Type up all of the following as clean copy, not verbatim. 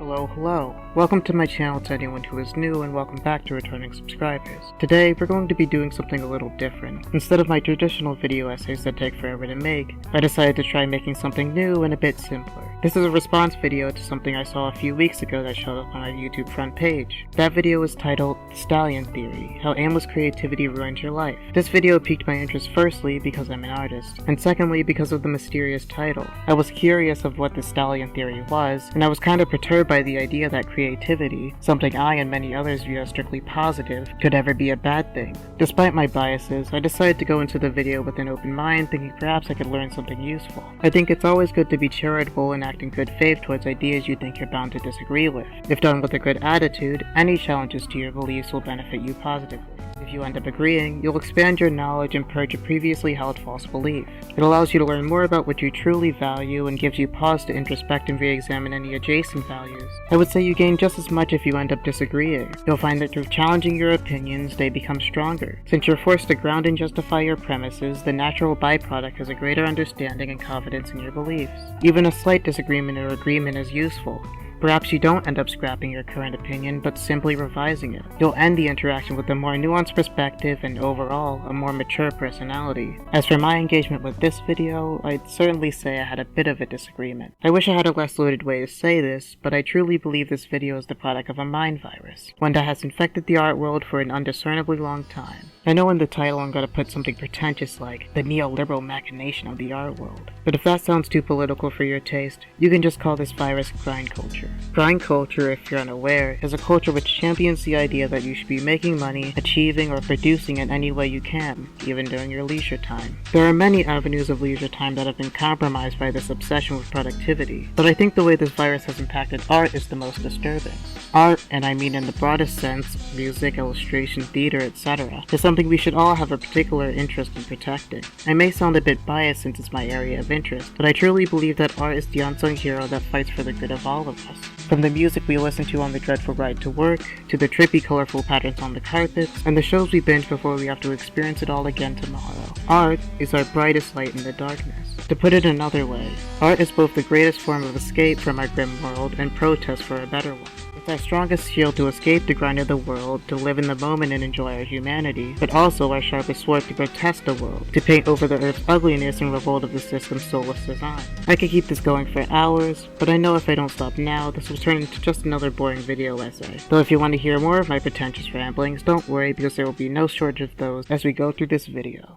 Hello. Welcome to my channel to anyone who is new, and welcome back to returning subscribers. Today, we're going to be doing something a little different. Instead of my traditional video essays that take forever to make, I decided to try making something new and a bit simpler. This is a response video to something I saw a few weeks ago that showed up on my YouTube front page. That video is titled Stallion Theory: How Aimless Creativity Ruins Your Life. This video piqued my interest firstly because I'm an artist, and secondly because of the mysterious title. I was curious of what the Stallion Theory was, and I was kind of perturbed by the idea that creativity, something I and many others view as strictly positive, could ever be a bad thing. Despite my biases, I decided to go into the video with an open mind, thinking perhaps I could learn something useful. I think it's always good to be charitable and act in good faith towards ideas you think you're bound to disagree with. If done with a good attitude, any challenges to your beliefs will benefit you positively. If you end up agreeing, you'll expand your knowledge and purge a previously held false belief. It allows you to learn more about what you truly value and gives you pause to introspect and re-examine any adjacent values. I would say you gain just as much if you end up disagreeing. You'll find that through challenging your opinions, they become stronger. Since you're forced to ground and justify your premises, the natural byproduct is a greater understanding and confidence in your beliefs. Even a slight disagreement or agreement is useful. Perhaps you don't end up scrapping your current opinion, but simply revising it. You'll end the interaction with a more nuanced perspective and overall, a more mature personality. As for my engagement with this video, I'd certainly say I had a bit of a disagreement. I wish I had a less loaded way to say this, but I truly believe this video is the product of a mind virus, one that has infected the art world for an undiscernibly long time. I know in the title I'm going to put something pretentious like the neoliberal machination of the art world, but if that sounds too political for your taste, you can just call this virus grind culture. Grind culture, if you're unaware, is a culture which champions the idea that you should be making money, achieving, or producing in any way you can, even during your leisure time. There are many avenues of leisure time that have been compromised by this obsession with productivity, but I think the way this virus has impacted art is the most disturbing. Art, and I mean in the broadest sense, music, illustration, theater, etc., is something we should all have a particular interest in protecting. I may sound a bit biased since it's my area of interest, but I truly believe that art is the unsung hero that fights for the good of all of us. From the music we listen to on the dreadful ride to work, to the trippy colorful patterns on the carpets, and the shows we binge before we have to experience it all again tomorrow. Art is our brightest light in the darkness. To put it another way, art is both the greatest form of escape from our grim world and protest for a better one. It's our strongest shield to escape the grind of the world, to live in the moment and enjoy our humanity, but also our sharpest sword to protest the world, to paint over the earth's ugliness and revolt of the system's soulless design. I could keep this going for hours, but I know if I don't stop now, this will turn into just another boring video essay. Though if you want to hear more of my pretentious ramblings, don't worry because there will be no shortage of those as we go through this video.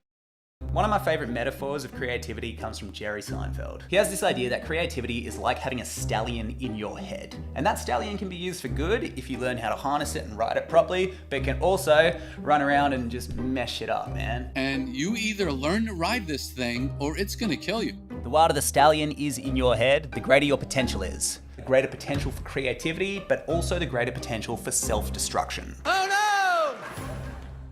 One of my favorite metaphors of creativity comes from Jerry Seinfeld. He has this idea that creativity is like having a stallion in your head. And that stallion can be used for good if you learn how to harness it and ride it properly, but it can also run around and just mess shit up, man. And you either learn to ride this thing or it's gonna kill you. The wilder the stallion is in your head, the greater your potential is. The greater potential for creativity, but also the greater potential for self-destruction. Oh no!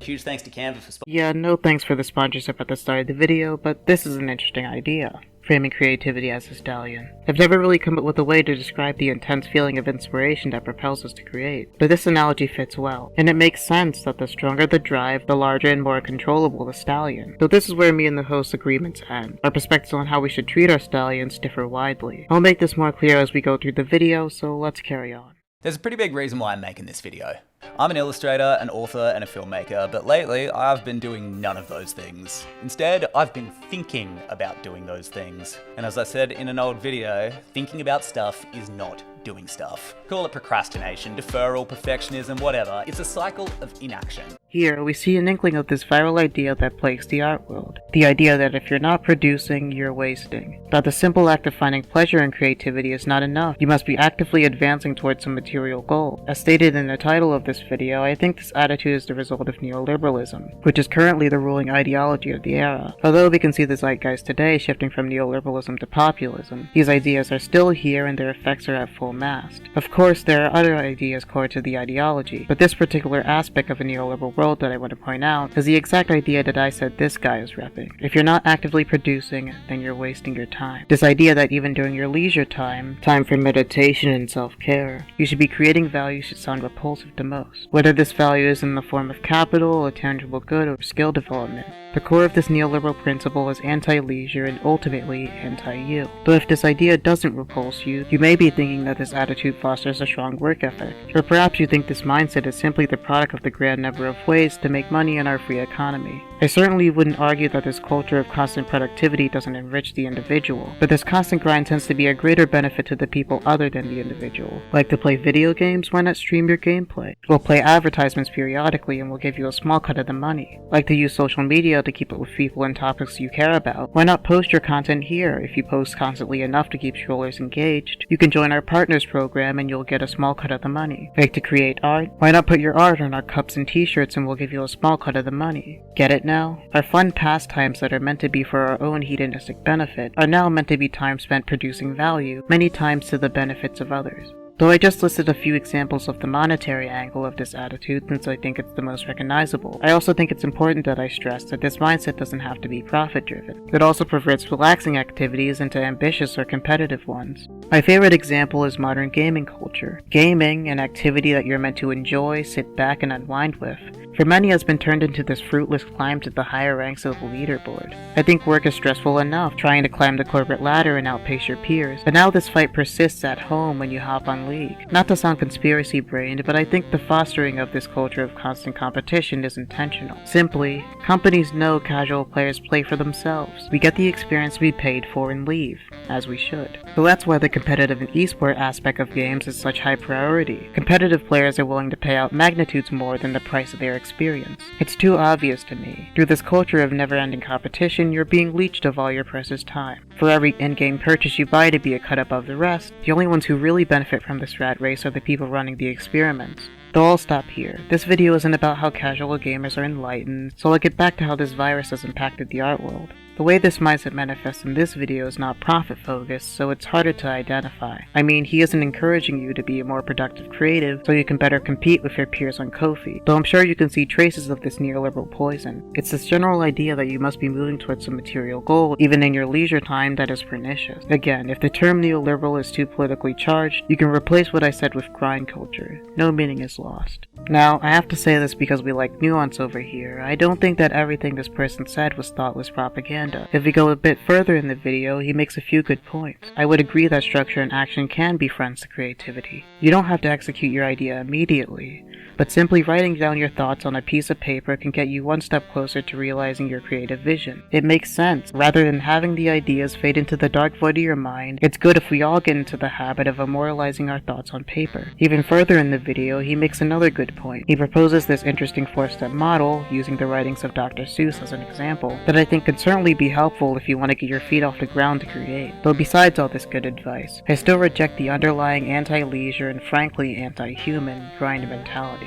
Huge thanks to Canva for Yeah, no thanks for the sponsorship at the start of the video, but this is an interesting idea. Framing creativity as a stallion. I've never really come up with a way to describe the intense feeling of inspiration that propels us to create, but this analogy fits well, and it makes sense that the stronger the drive, the larger and more controllable the stallion. So this is where me and the host's agreements end. Our perspectives on how we should treat our stallions differ widely. I'll make this more clear as we go through the video, so let's carry on. There's a pretty big reason why I'm making this video. I'm an illustrator, an author, and a filmmaker, but lately I've been doing none of those things. Instead, I've been thinking about doing those things. And as I said in an old video, thinking about stuff is not doing stuff. Call it procrastination, deferral, perfectionism, whatever. It's a cycle of inaction. Here, we see an inkling of this viral idea that plagues the art world. The idea that if you're not producing, you're wasting. That the simple act of finding pleasure in creativity is not enough. You must be actively advancing towards some material goal. As stated in the title of this video, I think this attitude is the result of neoliberalism, which is currently the ruling ideology of the era. Although we can see the zeitgeist today shifting from neoliberalism to populism, these ideas are still here and their effects are at full mast. Of course, there are other ideas core to the ideology, but this particular aspect of a neoliberal world that I want to point out is the exact idea that I said this guy is repping. If you're not actively producing, then you're wasting your time. This idea that even during your leisure time for meditation and self-care, you should be creating value should sound repulsive to most. Whether this value is in the form of capital, a tangible good, or skill development, the core of this neoliberal principle is anti-leisure and ultimately anti-you. Though if this idea doesn't repulse you, you may be thinking that this attitude fosters a strong work ethic, or perhaps you think this mindset is simply the product of the grand number of ways to make money in our free economy. I certainly wouldn't argue that this culture of constant productivity doesn't enrich the individual, but this constant grind tends to be a greater benefit to the people other than the individual. Like to play video games? Why not stream your gameplay? We'll play advertisements periodically and we'll give you a small cut of the money. Like to use social media to keep up with people and topics you care about? Why not post your content here? If you post constantly enough to keep scrollers engaged, you can join our partners program and you'll get a small cut of the money. Like to create art? Why not put your art on our cups and t-shirts and we'll give you a small cut of the money? Get it now? Our fun pastimes that are meant to be for our own hedonistic benefit are now meant to be time spent producing value, many times to the benefits of others. Though I just listed a few examples of the monetary angle of this attitude since I think it's the most recognizable, I also think it's important that I stress that this mindset doesn't have to be profit-driven. It also perverts relaxing activities into ambitious or competitive ones. My favorite example is modern gaming culture. Gaming, an activity that you're meant to enjoy, sit back, and unwind with, for many has been turned into this fruitless climb to the higher ranks of the leaderboard. I think work is stressful enough trying to climb the corporate ladder and outpace your peers, but now this fight persists at home when you hop on League. Not to sound conspiracy-brained, but I think the fostering of this culture of constant competition is intentional. Simply, companies know casual players play for themselves. We get the experience we paid for and leave, as we should. So that's why the competitive and esport aspect of games is such high priority. Competitive players are willing to pay out magnitudes more than the price of their experience. It's too obvious to me. Through this culture of never-ending competition, you're being leached of all your precious time. For every in-game purchase you buy to be a cut above the rest, the only ones who really benefit from this rat race are the people running the experiments. Though I'll stop here. This video isn't about how casual gamers are enlightened, so I'll get back to how this virus has impacted the art world. The way this mindset manifests in this video is not profit-focused, so it's harder to identify. I mean, he isn't encouraging you to be a more productive creative so you can better compete with your peers on Ko-fi, though I'm sure you can see traces of this neoliberal poison. It's this general idea that you must be moving towards some material goal, even in your leisure time, that is pernicious. Again, if the term neoliberal is too politically charged, you can replace what I said with grind culture. No meaning is lost. Now, I have to say this because we like nuance over here. I don't think that everything this person said was thoughtless propaganda. If we go a bit further in the video, he makes a few good points. I would agree that structure and action can be friends to creativity. You don't have to execute your idea immediately, but simply writing down your thoughts on a piece of paper can get you one step closer to realizing your creative vision. It makes sense. Rather than having the ideas fade into the dark void of your mind, it's good if we all get into the habit of immortalizing our thoughts on paper. Even further in the video, he makes another good point. He proposes this interesting 4-step model, using the writings of Dr. Seuss as an example, that I think can certainly be helpful if you want to get your feet off the ground to create. Though besides all this good advice, I still reject the underlying anti-leisure and frankly anti-human grind mentality.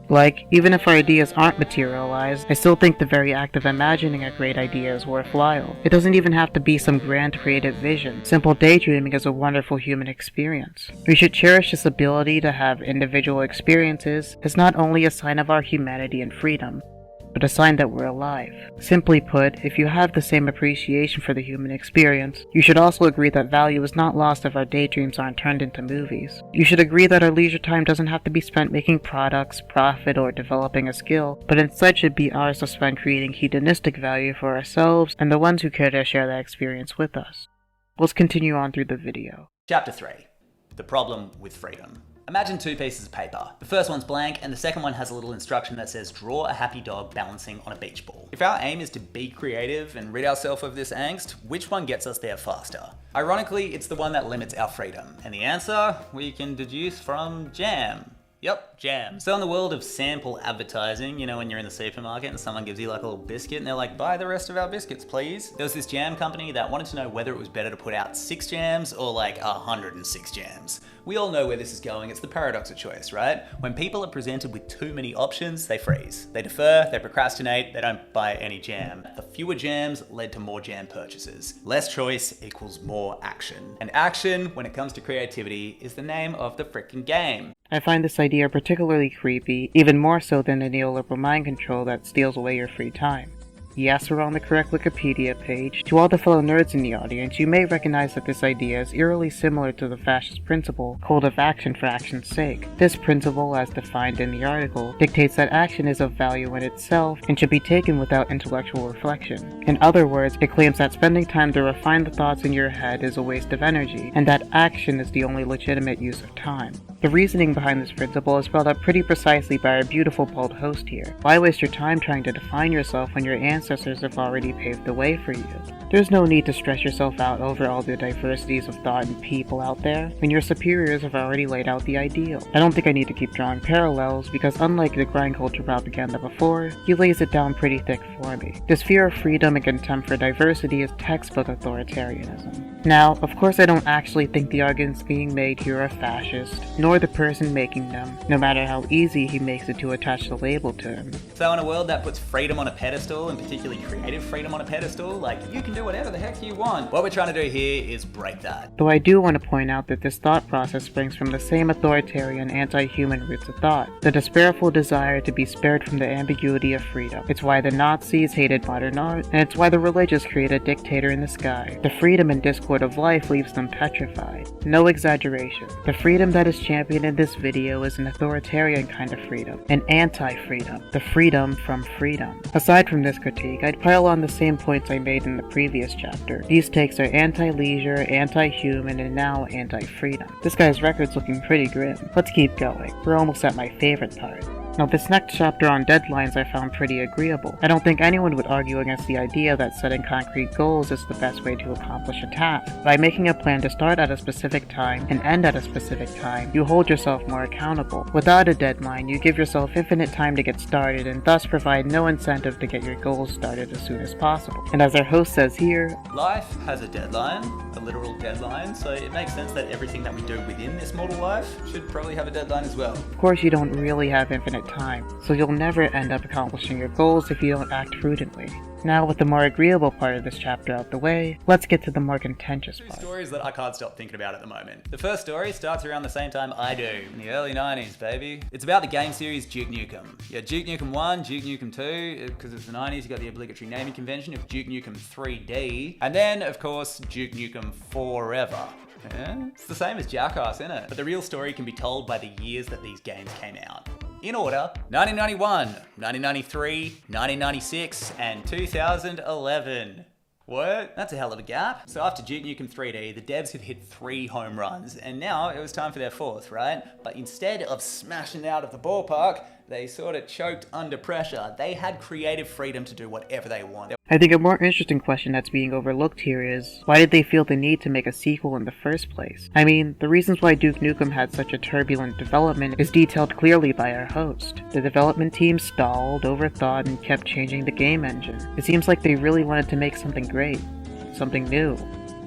Like, even if our ideas aren't materialized, I still think the very act of imagining a great idea is worthwhile. It doesn't even have to be some grand creative vision. Simple daydreaming is a wonderful human experience. We should cherish this ability to have individual experiences as not only a sign of our humanity and freedom, but a sign that we're alive. Simply put, if you have the same appreciation for the human experience, you should also agree that value is not lost if our daydreams aren't turned into movies. You should agree that our leisure time doesn't have to be spent making products, profit, or developing a skill, but instead should be ours to spend creating hedonistic value for ourselves and the ones who care to share that experience with us. Let's continue on through the video. Chapter 3. The problem with freedom. Imagine two pieces of paper. The first one's blank and the second one has a little instruction that says draw a happy dog balancing on a beach ball. If our aim is to be creative and rid ourselves of this angst, which one gets us there faster? Ironically, it's the one that limits our freedom. And the answer we can deduce from jam. Yep, jam. So in the world of sample advertising, you know when you're in the supermarket and someone gives you like a little biscuit and they're like, buy the rest of our biscuits, please. There was this jam company that wanted to know whether it was better to put out 6 jams or like 106 jams. We all know where this is going, it's the paradox of choice, right? When people are presented with too many options, they freeze. They defer, they procrastinate, they don't buy any jam. The fewer jams led to more jam purchases. Less choice equals more action. And action, when it comes to creativity, is the name of the frickin' game. I find this idea particularly creepy, even more so than the neoliberal mind control that steals away your free time. Yes, we're on the correct Wikipedia page. To all the fellow nerds in the audience, you may recognize that this idea is eerily similar to the fascist principle called of action for action's sake. This principle, as defined in the article, dictates that action is of value in itself and should be taken without intellectual reflection. In other words, it claims that spending time to refine the thoughts in your head is a waste of energy, and that action is the only legitimate use of time. The reasoning behind this principle is spelled out pretty precisely by our beautiful bald host here. Why waste your time trying to define yourself when your ancestors have already paved the way for you? There's no need to stress yourself out over all the diversities of thought and people out there, when your superiors have already laid out the ideal. I don't think I need to keep drawing parallels, because unlike the grind culture propaganda before, he lays it down pretty thick for me. This fear of freedom and contempt for diversity is textbook authoritarianism. Now, of course I don't actually think the arguments being made here are fascist, nor the person making them, no matter how easy he makes it to attach the label to him. So in a world that puts freedom on a pedestal, and particularly creative freedom on a pedestal, like you can do whatever the heck you want, what we're trying to do here is break that. Though I do want to point out that this thought process springs from the same authoritarian, anti-human roots of thought, the despairful desire to be spared from the ambiguity of freedom. It's why the Nazis hated modern art, and it's why the religious create a dictator in the sky. The freedom and discord of life leaves them petrified. No exaggeration. The freedom that is championed in this video is an authoritarian kind of freedom, an anti-freedom, the freedom from freedom. Aside from this critique, I'd pile on the same points I made in the previous chapter. These takes are anti-leisure, anti-human, and now anti-freedom. This guy's record's looking pretty grim. Let's keep going. We're almost at my favorite part. Now, this next chapter on deadlines I found pretty agreeable. I don't think anyone would argue against the idea that setting concrete goals is the best way to accomplish a task. By making a plan to start at a specific time and end at a specific time, you hold yourself more accountable. Without a deadline, you give yourself infinite time to get started and thus provide no incentive to get your goals started as soon as possible. And as our host says here, life has a deadline, a literal deadline, so it makes sense that everything that we do within this mortal life should probably have a deadline as well. Of course, you don't really have infinite time, so you'll never end up accomplishing your goals if you don't act prudently. Now, with the more agreeable part of this chapter out the way, let's get to the more contentious part. Two stories that I can't stop thinking about at the moment. The first story starts around the same time I do, in the early 90s, baby. It's about the game series Duke Nukem. Yeah, Duke Nukem 1, Duke Nukem 2, because it's the 90s, you got the obligatory naming convention of Duke Nukem 3D, and then, of course, Duke Nukem Forever. Yeah, it's the same as Jackass, isn't it? But the real story can be told by the years that these games came out. In order, 1991, 1993, 1996, and 2011. What? That's a hell of a gap. So after Duke Nukem 3D, the devs had hit 3 home runs, and now it was time for their 4th, right? But instead of smashing out of the ballpark, they sort of choked under pressure. They had creative freedom to do whatever they want. I think a more interesting question that's being overlooked here is, why did they feel the need to make a sequel in the first place? I mean, the reasons why Duke Nukem had such a turbulent development is detailed clearly by our host. The development team stalled, overthought, and kept changing the game engine. It seems like they really wanted to make something great, something new.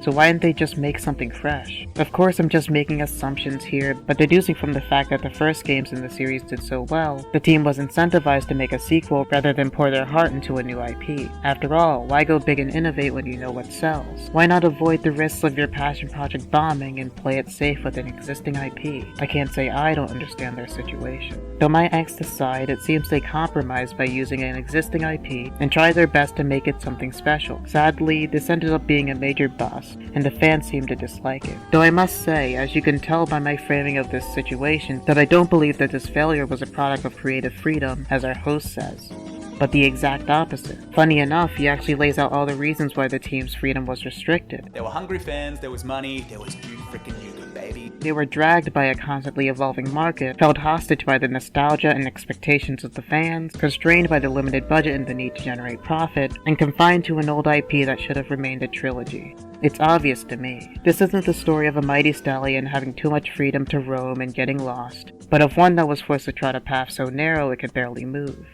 So why didn't they just make something fresh? Of course, I'm just making assumptions here, but deducing from the fact that the first games in the series did so well, the team was incentivized to make a sequel rather than pour their heart into a new IP. After all, why go big and innovate when you know what sells? Why not avoid the risks of your passion project bombing and play it safe with an existing IP? I can't say I don't understand their situation. Though my angst aside, it seems they compromised by using an existing IP and tried their best to make it something special. Sadly, this ended up being a major bust, and the fans seem to dislike it. Though I must say, as you can tell by my framing of this situation, that I don't believe that this failure was a product of creative freedom, as our host says, but the exact opposite. Funny enough, he actually lays out all the reasons why the team's freedom was restricted. There were hungry fans, there was money, there was Duke frickin' Nukem, baby. They were dragged by a constantly evolving market, held hostage by the nostalgia and expectations of the fans, constrained by the limited budget and the need to generate profit, and confined to an old IP that should have remained a trilogy. It's obvious to me. This isn't the story of a mighty stallion having too much freedom to roam and getting lost, but of one that was forced to trot a path so narrow it could barely move.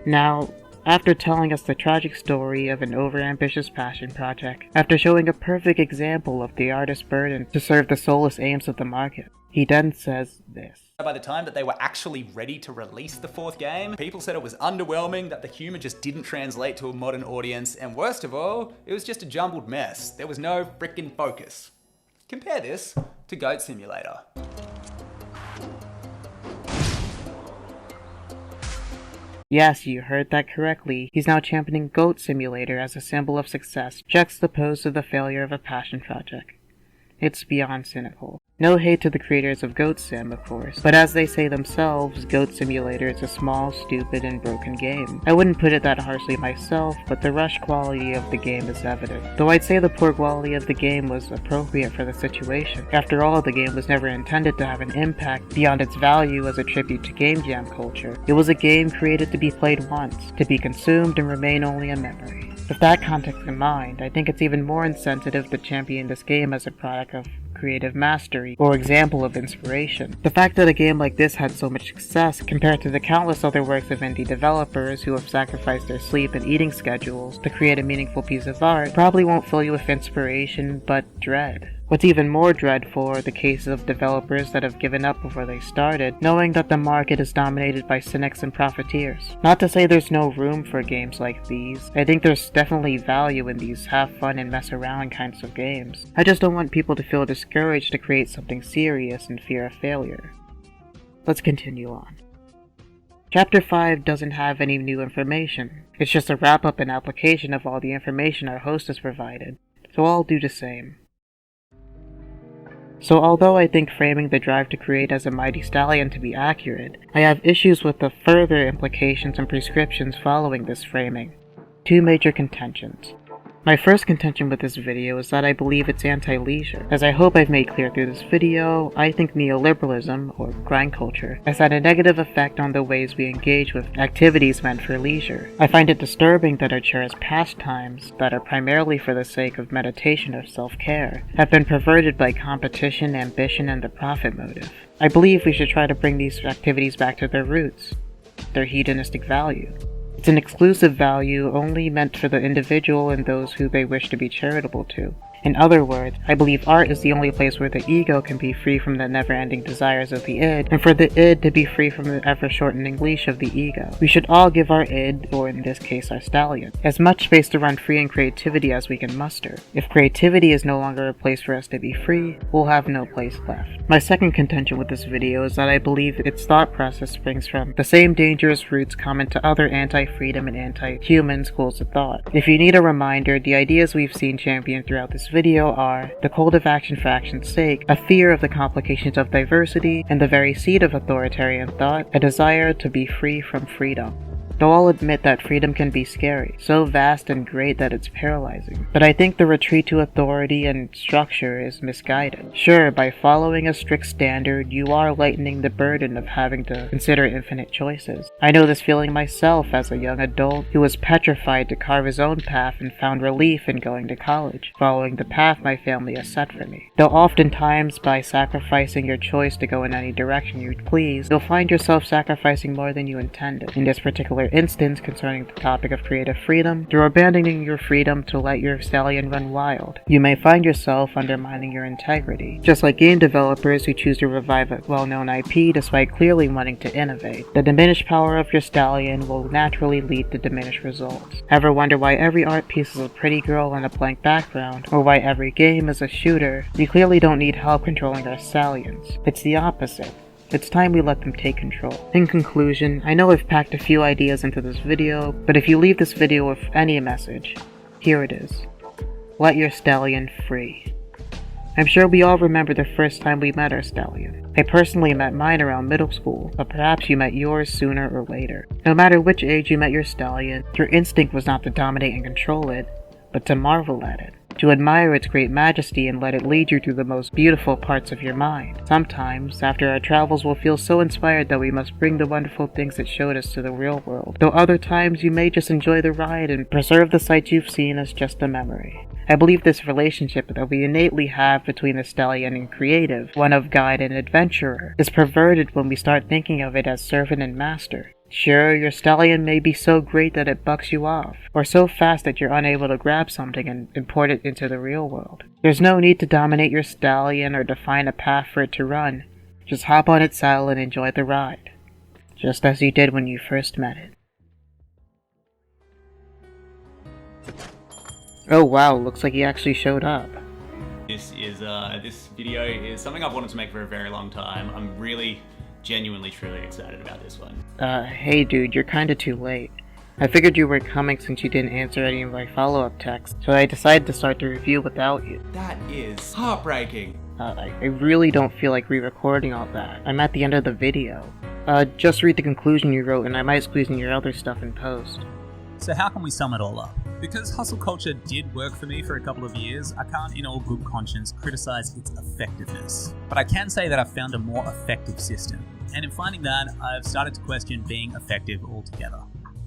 Now, after telling us the tragic story of an overambitious passion project, after showing a perfect example of the artist's burden to serve the soulless aims of the market, he then says this. By the time that they were actually ready to release the 4th game, people said it was underwhelming, that the humor just didn't translate to a modern audience, and worst of all, it was just a jumbled mess. There was no frickin' focus. Compare this to Goat Simulator. Yes, you heard that correctly. He's now championing Goat Simulator as a symbol of success, juxtaposed to the failure of a passion project. It's beyond cynical. No hate to the creators of Goat Sim, of course, but as they say themselves, Goat Simulator is a small, stupid, and broken game. I wouldn't put it that harshly myself, but the rush quality of the game is evident. Though I'd say the poor quality of the game was appropriate for the situation. After all, the game was never intended to have an impact beyond its value as a tribute to game jam culture. It was a game created to be played once, to be consumed and remain only a memory. With that context in mind, I think it's even more insensitive to champion this game as a product of creative mastery, or example of inspiration. The fact that a game like this had so much success compared to the countless other works of indie developers who have sacrificed their sleep and eating schedules to create a meaningful piece of art probably won't fill you with inspiration, but dread. What's even more dreadful are the cases of developers that have given up before they started, knowing that the market is dominated by cynics and profiteers. Not to say there's no room for games like these. I think there's definitely value in these have fun and mess around kinds of games. I just don't want people to feel discouraged to create something serious in fear of failure. Let's continue on. Chapter 5 doesn't have any new information. It's just a wrap-up and application of all the information our host has provided, so I'll do the same. So although I think framing the drive to create as a mighty stallion to be accurate, I have issues with the further implications and prescriptions following this framing. Two major contentions. My first contention with this video is that I believe it's anti-leisure. As I hope I've made clear through this video, I think neoliberalism, or grind culture, has had a negative effect on the ways we engage with activities meant for leisure. I find it disturbing that our cherished pastimes, that are primarily for the sake of meditation or self-care, have been perverted by competition, ambition, and the profit motive. I believe we should try to bring these activities back to their roots, their hedonistic value. It's an exclusive value only meant for the individual and those who they wish to be charitable to. In other words, I believe art is the only place where the ego can be free from the never-ending desires of the id, and for the id to be free from the ever-shortening leash of the ego. We should all give our id, or in this case our stallion, as much space to run free in creativity as we can muster. If creativity is no longer a place for us to be free, we'll have no place left. My second contention with this video is that I believe its thought process springs from the same dangerous roots common to other anti-freedom and anti-human schools of thought. If you need a reminder, the ideas we've seen championed throughout this video are the cult of action for action's sake, a fear of the complications of diversity, and the very seed of authoritarian thought, a desire to be free from freedom. Though I'll admit that freedom can be scary, so vast and great that it's paralyzing. But I think the retreat to authority and structure is misguided. Sure, by following a strict standard, you are lightening the burden of having to consider infinite choices. I know this feeling myself as a young adult who was petrified to carve his own path and found relief in going to college, following the path my family has set for me. Though oftentimes, by sacrificing your choice to go in any direction you please, you'll find yourself sacrificing more than you intended. In this particular instance concerning the topic of creative freedom, you're abandoning your freedom to let your stallion run wild. You may find yourself undermining your integrity, just like game developers who choose to revive a well-known IP despite clearly wanting to innovate. The diminished power of your stallion will naturally lead to diminished results. Ever wonder why every art piece is a pretty girl on a blank background, or why every game is a shooter? We clearly don't need help controlling our stallions. It's the opposite. It's time we let them take control. In conclusion, I know I've packed a few ideas into this video, but if you leave this video with any message, here it is. Let your stallion free. I'm sure we all remember the first time we met our stallion. I personally met mine around middle school, but perhaps you met yours sooner or later. No matter which age you met your stallion, your instinct was not to dominate and control it, but to marvel at it. To admire its great majesty and let it lead you through the most beautiful parts of your mind. Sometimes, after our travels, we'll feel so inspired that we must bring the wonderful things it showed us to the real world. Though other times you may just enjoy the ride and preserve the sights you've seen as just a memory. I believe this relationship that we innately have between the stallion and creative, one of guide and adventurer, is perverted when we start thinking of it as servant and master. Sure, your stallion may be so great that it bucks you off, or so fast that you're unable to grab something and import it into the real world. There's no need to dominate your stallion or define a path for it to run. Just hop on its saddle and enjoy the ride, just as you did when you first met it. Oh wow, looks like he actually showed up. This video is something I've wanted to make for a very long time. I'm really genuinely, truly excited about this one. Hey dude, you're kinda too late. I figured you were coming since you didn't answer any of my follow-up texts, so I decided to start the review without you. That is heartbreaking. I really don't feel like re-recording all that. I'm at the end of the video. Just read the conclusion you wrote and I might squeeze in your other stuff in post. So how can we sum it all up? Because hustle culture did work for me for a couple of years, I can't in all good conscience criticize its effectiveness. But I can say that I've found a more effective system. And in finding that, I've started to question being effective altogether.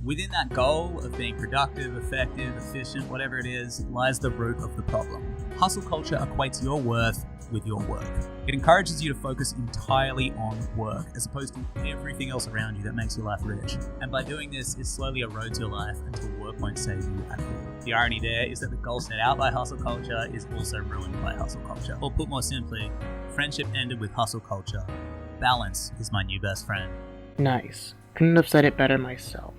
Within that goal of being productive, effective, efficient, whatever it is, lies the root of the problem. Hustle culture equates your worth with your work. It encourages you to focus entirely on work, as opposed to everything else around you that makes your life rich. And by doing this, it slowly erodes your life until work won't save you at all. The irony there is that the goal set out by hustle culture is also ruined by hustle culture. Or put more simply, friendship ended with hustle culture. Balance is my new best friend. Nice. Couldn't have said it better myself.